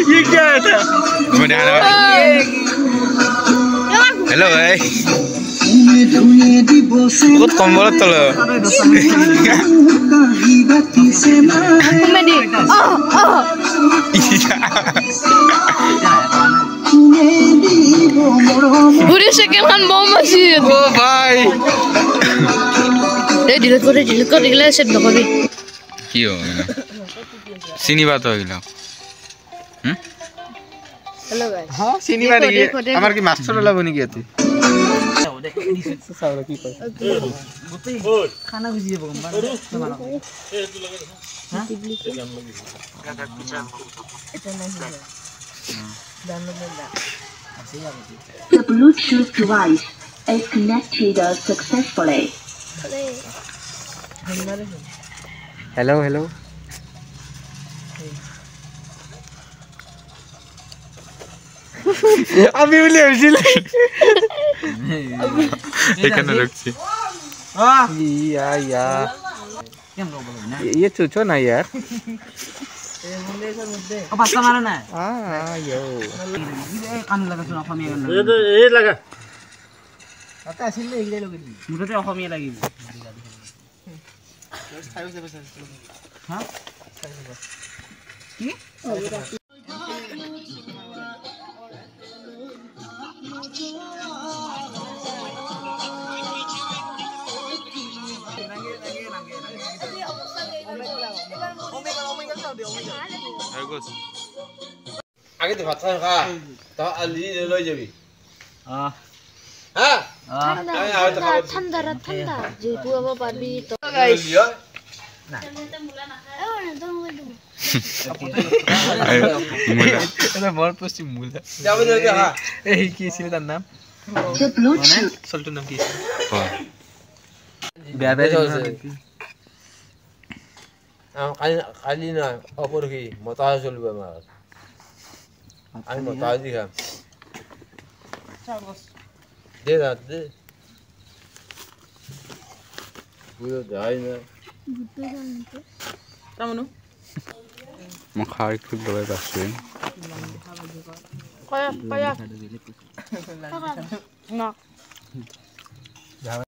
ये क्या था? हेलो भाई बहुत कम्बल तले Udah sekian bom masih. Oh भाई डिलीट कर दिले सेट नकरी কি हो চিনিবা তো এগুলা हेलो गाइस हां চিনিবা নেকি আমার কি মাস্টার লাগব নাকি এতে সাউরা কি কই ওই খানা গুজি যাব গম্বা এ তো লাগে হ্যাঁ এটা নাই The Bluetooth device is connected successfully. Hello hello আমি বলি হইছিল এখানে রাখছি ইয়া ইয়া কেন বলো না ये চুচো না यार এ মুন্ডে এর মধ্যে ও পাঁচটা মারা না ইয়ো কান লাগা শুন অসমীয়া গান এ লাগা আতা আসিল এইগুলাই লগি মুঠতে অসমীয়া লাগিব হ্যাঁ কি আগে তো ভাত খা তা আলি লই যাবি হ্যাঁ ঠান্ডা যেহেতু আবার পারবি তো না এটা মোর পশ্চিম মুলা যাবে রে হ্যাঁ এই কি ছিল তার নাম The Bluetooth সল্টুর নাম কি বেবে চলছে কালি না অপর কি মতা চলবে আমার আমি মতা দিলাম দে দাদ দে পুরো যায় না তামনু মখাই খুব দবাই পাচ্ছে কয়া না